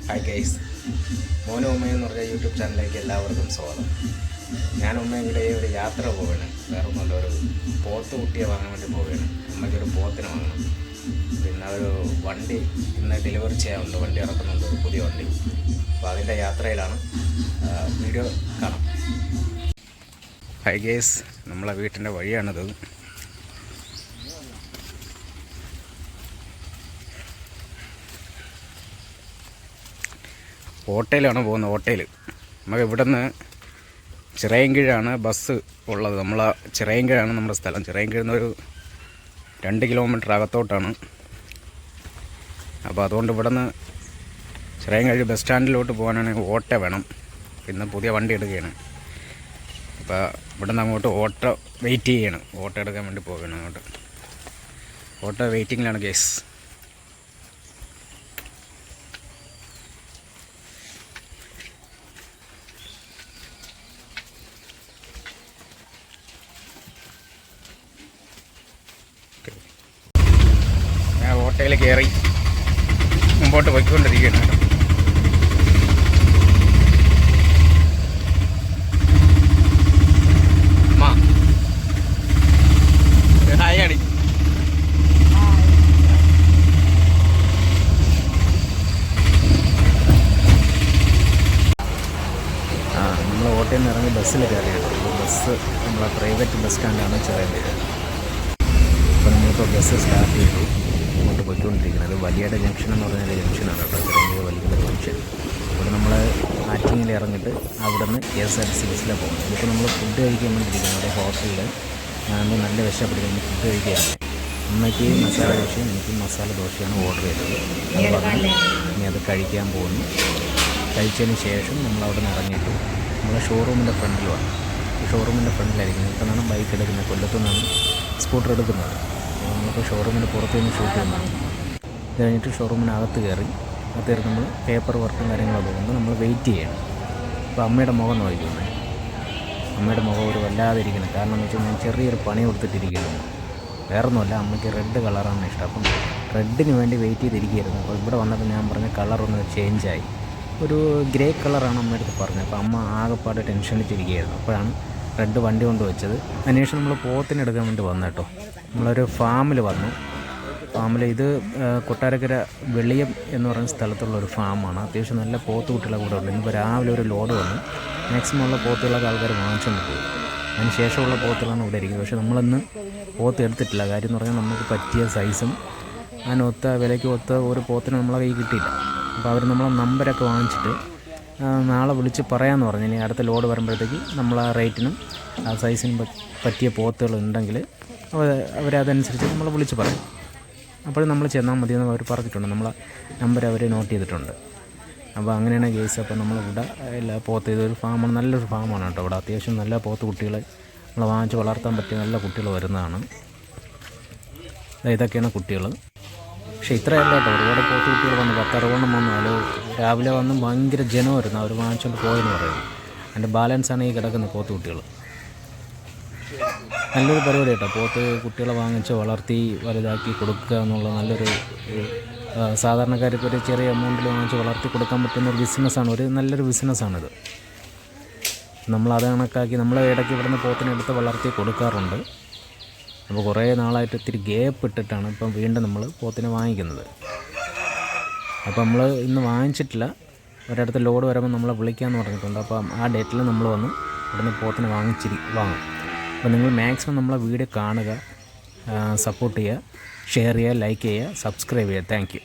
Hi guys, മോനും ഉമ്മയും എന്ന് പറഞ്ഞ യൂട്യൂബ് ചാനലിലേക്ക് എല്ലാവർക്കും സ്വാഗതം. ഞാൻ ഉമ്മയും കൂടെ ഒരു യാത്ര പോവുകയാണ്. വേറെ ഒന്നുമില്ല, ഒരു പോത്ത് കുട്ടിയെ വാങ്ങാൻ വേണ്ടി പോവുകയാണ്. ഉമ്മയ്ക്കൊരു പോത്തിനെ വാങ്ങണം. പിന്നെ ഒരു വണ്ടി ഇന്ന് ഡെലിവറി ചെയ്യാനുണ്ട്, വണ്ടി ഇറക്കുന്നുണ്ട്, ഒരു പുതിയ വണ്ടി. അപ്പോൾ അതിൻ്റെ യാത്രയിലാണ്. വീഡിയോ കാണാം. ഹായ് ഗൈസ്, നമ്മളെ വീട്ടിൻ്റെ വഴിയാണിത്. ഓട്ടോയിലാണ് പോകുന്നത്. ഓട്ടോയിൽ നമുക്ക് ഇവിടുന്ന് ചിറയൻകീഴാണ് ബസ് ഉള്ളത്. ചിറയൻകീഴാണ് നമ്മുടെ സ്ഥലം. ചിറയൻകീഴിൽ നിന്നൊരു 2 കിലോമീറ്റർ അകത്തോട്ടാണ്. അപ്പോൾ അതുകൊണ്ട് ഇവിടുന്ന് ചിറയൻകീഴ് ബസ് സ്റ്റാൻഡിലോട്ട് പോകാനാണെങ്കിൽ ഓട്ടോ വേണം. പിന്നെ പുതിയ വണ്ടി എടുക്കുകയാണ്. അപ്പോൾ ഇവിടുന്ന് അങ്ങോട്ട് ഓട്ടോ വെയിറ്റ് ചെയ്യണം. ഓട്ടോ എടുക്കാൻ വേണ്ടി പോവുകയാണ് അങ്ങോട്ട്. ഓട്ടോ വെയിറ്റിങ്ങിലാണ് കേസ്. ഞാൻ ഓട്ടോയിൽ കയറി മുമ്പോട്ട് പോയിക്കൊണ്ടിരിക്കുകയാണ് കേട്ടോ. ഹായടി. നമ്മൾ ഓട്ടോയിൽ നിന്ന് ഇറങ്ങി ബസ്സിൽ കയറിയാണ്. ബസ് നമ്മളെ പ്രൈവറ്റ് ബസ് സ്റ്റാൻഡാണ് ചിറയൻകീഴ്. അപ്പോൾ നമ്മളിപ്പോൾ ബസ് സ്റ്റാർട്ട് ചെയ്തു ഇങ്ങോട്ട് പോയിക്കൊണ്ടിരിക്കുന്നത്. വലിയയുടെ ജംഗ്ഷൻ എന്ന് പറഞ്ഞൊരു ജംഗ്ഷനാണ് കേട്ടോ, ചിറയൻകീഴ് വലിയ ജംഗ്ഷൻ. ഇവിടെ നമ്മൾ ആറ്റിങ്ങിൽ ഇറങ്ങിയിട്ട് അവിടെ നിന്ന് KSRTC ബസ്സിലാണ് പോകുന്നത്. ഇതിപ്പോൾ നമ്മൾ ഫുഡ് കഴിക്കാൻ വേണ്ടിയിരിക്കുന്നത്. അവിടെ ഹോട്ടലിൽ നല്ല വിശപ്പെടുന്നത് ഫുഡ് കഴിക്കാറുണ്ട്. അമ്മയ്ക്ക് മസാല ദോശയും എനിക്ക് മസാല ദോശയാണ് ഓർഡർ ചെയ്തത്. അത് പറഞ്ഞ് ഇനി അത് കഴിക്കാൻ പോകുന്നു. കഴിച്ചതിന് ശേഷം നമ്മളവിടെ നിന്ന് ഇറങ്ങിയിട്ട് നമ്മളെ ഷോറൂമിൻ്റെ ഫ്രണ്ടിൽ വന്നു. ഷോറൂമിൻ്റെ ഫ്രണ്ടിലായിരിക്കുന്നത്. ഇപ്പോൾ നിന്നാണ് ബൈക്ക് എടുക്കുന്നത്, കൊല്ലത്തു നിന്നാണ് സ്കൂട്ടർ എടുക്കുന്നത്. നമ്മളിപ്പോൾ ഷോറൂമിൻ്റെ പുറത്ത് നിന്ന് ഷൂട്ട് ചെയ്യുന്നതാണ്. ഇത് കഴിഞ്ഞിട്ട് ഷോറൂമിനകത്ത് കയറി നമ്മൾ പേപ്പർ വർക്കും കാര്യങ്ങളൊക്കെ കൊണ്ട് നമ്മൾ വെയിറ്റ് ചെയ്യണം. അപ്പോൾ അമ്മയുടെ മുഖം നോക്കുന്നത്, അമ്മയുടെ മുഖം ഒരു വല്ലാതെ ഇരിക്കണം. കാരണം എന്ന് വെച്ചാൽ ഞാൻ ചെറിയൊരു പണി കൊടുത്തിട്ടിരിക്കുന്നു. വേറൊന്നുമല്ല, അമ്മയ്ക്ക് റെഡ് കളറാണ് ഇഷ്ടം. അപ്പം റെഡിന് വേണ്ടി വെയിറ്റ് ചെയ്തിരിക്കുകയായിരുന്നു. അപ്പോൾ ഇവിടെ വന്നപ്പോൾ ഞാൻ പറഞ്ഞ കളറൊന്ന് ചേഞ്ചായി, ഒരു ഗ്രേ കളറാണ് അമ്മയുടെ അടുത്ത് പറഞ്ഞത്. അപ്പോൾ അമ്മ ആകെപ്പാട് ടെൻഷനിച്ചിരിക്കുകയായിരുന്നു. അപ്പോഴാണ് റെഡ് വണ്ടി കൊണ്ട് വെച്ചത്. അതിനുശേഷം നമ്മൾ പോത്തിനെടുക്കാൻ വേണ്ടി വന്നു കേട്ടോ. നമ്മളൊരു ഫാമിൽ വന്നു. ഫാമിൽ ഇത് കൊട്ടാരക്കര വെളിയം എന്ന് പറയുന്ന സ്ഥലത്തുള്ള ഒരു ഫാമാണ്. അത്യാവശ്യം നല്ല പോത്ത് കുട്ടികളെ കൂടെ ഉണ്ട്. ഇന്നിപ്പോൾ രാവിലെ ഒരു ലോഡ് വന്നു. മാക്സിമം ഉള്ള പോത്തുകളൊക്കെ ആൾക്കാർ വാങ്ങിച്ചുകൊണ്ട് പോയി. അതിന് ശേഷമുള്ള പോത്തുകളാണ് ഇവിടെ ഇരിക്കുന്നത്. പക്ഷേ നമ്മളിന്ന് പോത്ത് എടുത്തിട്ടില്ല. കാര്യം എന്ന് പറഞ്ഞാൽ നമുക്ക് പറ്റിയ സൈസും അതിനൊത്ത വിലയ്ക്ക് ഒത്ത ഒരു പോത്തിന് നമ്മളെ കയ്യിൽ കിട്ടിയില്ല. അപ്പോൾ അവർ നമ്മളെ നമ്പരൊക്കെ വാങ്ങിച്ചിട്ട് നാളെ വിളിച്ച് പറയാമെന്ന് പറഞ്ഞു. ഇനി അടുത്ത ലോഡ് വരുമ്പോഴത്തേക്ക് നമ്മൾ ആ റേറ്റിനും ആ സൈസിനും പറ്റിയ പോത്തുകൾ ഉണ്ടെങ്കിൽ അവരതനുസരിച്ച് നമ്മൾ വിളിച്ച് പറയും. അപ്പോൾ നമ്മൾ ചെന്നാൽ മതിയെന്ന് അവർ പറഞ്ഞിട്ടുണ്ട്. നമ്മളെ നമ്പർ അവർ നോട്ട് ചെയ്തിട്ടുണ്ട്. അപ്പോൾ അങ്ങനെയാണ് കേസ്. അപ്പോൾ നമ്മളിവിടെ എല്ലാ പോത്ത് ഇതൊരു ഫാമാണ്, നല്ലൊരു ഫാമാണ് കേട്ടോ. ഇവിടെ അത്യാവശ്യം നല്ല പോത്ത് കുട്ടികളെ നമ്മൾ വാങ്ങിച്ച് വളർത്താൻ പറ്റിയ നല്ല കുട്ടികൾ വരുന്നതാണ്. ഇതൊക്കെയാണ് കുട്ടികൾ. പക്ഷേ ഇത്രയല്ല കേട്ടോ, ഒരുപാട് പോത്ത് കുട്ടികൾ വന്നു, 10-60 വന്നു. അത് രാവിലെ വന്ന് ഭയങ്കര ജനമായിരുന്നു. അവർ വാങ്ങിച്ചുകൊണ്ട് പോയെന്ന് പറയുന്നു. അതിൻ്റെ ബാലൻസാണ് ഈ കിടക്കുന്ന പോത്ത് കുട്ടികൾ. നല്ലൊരു പരിപാടി കേട്ടോ. പോത്ത് കുട്ടികളെ വാങ്ങിച്ച് വളർത്തി വലുതാക്കി കൊടുക്കുക എന്നുള്ള നല്ലൊരു സാധാരണക്കാർക്ക് ഒരു ചെറിയ എമൗണ്ടിൽ വാങ്ങിച്ച് വളർത്തി കൊടുക്കാൻ പറ്റുന്ന ഒരു ബിസിനസ്സാണ്. ഒരു നല്ലൊരു ബിസിനസ്സാണിത്. നമ്മളത് കണക്കാക്കി നമ്മൾ ഇടയ്ക്ക് ഇവിടുന്ന് പോത്തിനെടുത്ത് വളർത്തി കൊടുക്കാറുണ്ട്. അപ്പോൾ കുറേ നാളായിട്ട് ഇത്തിരി ഗ്യാപ്പ് ഇട്ടിട്ടാണ് ഇപ്പം വീണ്ടും നമ്മൾ പോത്തിനെ വാങ്ങിക്കുന്നത്. അപ്പോൾ നമ്മൾ ഇന്ന് വാങ്ങിച്ചിട്ടില്ല. ഒരിടത്ത് ലോഡ് വരുമ്പോൾ നമ്മളെ വിളിക്കാമെന്ന് പറഞ്ഞിട്ടുണ്ട്. അപ്പം ആ ഡേറ്റിൽ നമ്മൾ വന്ന് ഇവിടുന്ന് പോത്തിനെ വാങ്ങും. അപ്പോൾ നിങ്ങൾ മാക്സിമം നമ്മളെ വീഡിയോ കാണുക, സപ്പോർട്ട് ചെയ്യുക, ഷെയർ ചെയ്യുക, ലൈക്ക് ചെയ്യുക, സബ്സ്ക്രൈബ് ചെയ്യുക. Thank you.